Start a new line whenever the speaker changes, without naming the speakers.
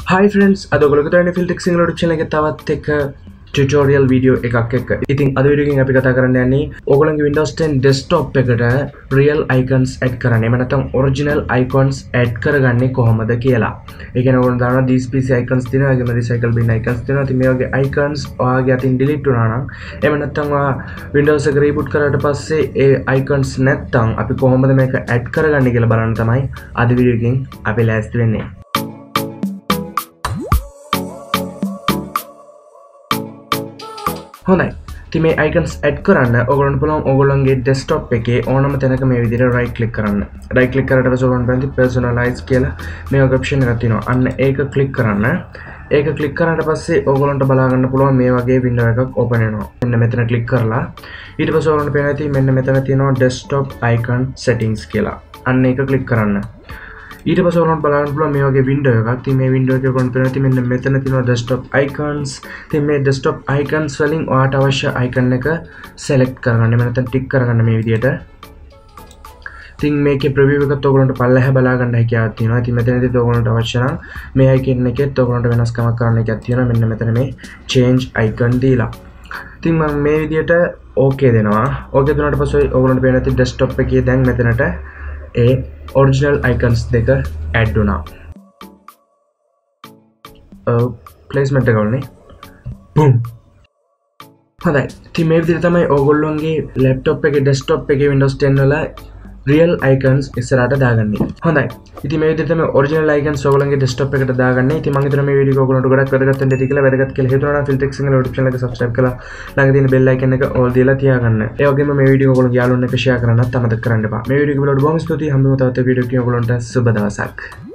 Hi friends, අද ඔයගොල්ලෝ කරන්නේ Filltrix Sinhala YouTube channel එකේ තවත් එක tutorial video එකක් එක්ක. ඉතින් අද වීඩියෝ එකෙන් අපි කතා කරන්න යන්නේ ඔයගොල්ලන්ගේ Windows 10 desktop එකට real icons add කරන්න. එහෙම නැත්නම් original icons add කරගන්නේ කොහොමද කියලා. ඒ කියන්නේ ඔයගොල්ලෝ දානවා these PC icons තියෙනවා, ඒගොල්ලෝ recycle bin icons තියෙනවා. ඉතින් මේ වගේ icons ඔයාගේ අතින් delete වුණා නම් එහෙම නැත්නම් ඔයා Windows එක reboot කරාට පස්සේ ඒ icons නැත්නම් අපි කොහොමද මේක add කරගන්නේ කියලා බලන්න තමයි අද වීඩියෝ එකෙන් අපි ලෑස්ති වෙන්නේ. හොඳයි. ඉතින් මේ icons add කරන්න ඔයගොල්ලන්ට පුළුවන් ඔයගොල්ලන්ගේ desktop එකේ ඕනම තැනක මේ විදිහට right click කරන්න. right click කරාට පස්සේ ඔයගොල්ලන්ට බලන්න personalize කියලා මේ වගේ option එකක් තියෙනවා. අන්න ඒක click කරන්න. ඒක click කරාට පස්සේ ඔයගොල්ලන්ට බලා ගන්න පුළුවන් මේ වගේ window එකක් open වෙනවා. මෙන්න මෙතන click කරලා ඊට පස්සේ ඔයගොල්ලන්ට පේනවා ඉතින් මෙන්න මෙතන තියෙනවා desktop icon settings කියලා. අන්න ඒක click කරන්න. ඊට පස්සේ ඔයගොල්ලන්ට බලන්න පුළුවන් මේ වගේ window එකක්. ඉතින් මේ window එකේ ඔයගොල්ලන්ට පේනවා ඉතින් මෙන්න මෙතන තියෙනවා desktop icons. ඉතින් මේ desktop icons වලින් ඔයාට අවශ්‍ය icon එක select කරගන්න. එහෙම නැත්නම් tick කරගන්න මේ විදිහට. ඉතින් මේකේ preview එකත් ඔයගොල්ලන්ට පල්ලෙහා බලා ගන්න හැකියාවක් තියෙනවා. ඉතින් මෙතනදී ඔයගොල්ලන්ට අවශ්‍ය නම් මේ icon එකෙත් ඔයගොල්ලන්ට වෙනස්කමක් කරන්න එකක් තියෙනවා. මෙන්න මෙතන මේ change icon දීලා. ඉතින් මම මේ විදිහට okay දෙනවා. okay දුන්නාට පස්සේ ඔයගොල්ලන්ට පේනවා ඉතින් desktop එකේ දැන් මෙතනට ඒ original icons දෙක add වුණා. placement එක ගන්නනේ. boom. හොඳයි. ඉතින් මේ විදිහට තමයි ඔයගොල්ලෝගේ laptop එකේ desktop එකේ Windows 10 වල real icons ඉස්සරහට දාගන්නේ. හොඳයි. ඉතින් මේ විදිහට තමයි original icons ඔයගොල්ලන්ගේ desktop එකට දාගන්නේ. ඉතින් මම හිතනවා මේ වීඩියෝ එක ඔයගොල්ලන්ට ගොඩක් වැදගත් වෙන්න ඇති කියලා. වැදගත් කියලා හිතනවා නම් Filltrix Sinhala YouTube channel එක subscribe කරලා ළඟ තියෙන bell icon එක all දාලා තියාගන්න. ඒ වගේම මේ වීඩියෝ එක ඔයගොල්ලන්ගේ යාළුවොත් එක්ක share කරන්නත් අමතක කරන්න එපා. මේ වීඩියෝ එක බලලා බොහොම ස්තුතියි. හම්බෙමු තවත් වීඩියෝ එකකින් ඔයගොල්ලන්ට සුබ දවසක්.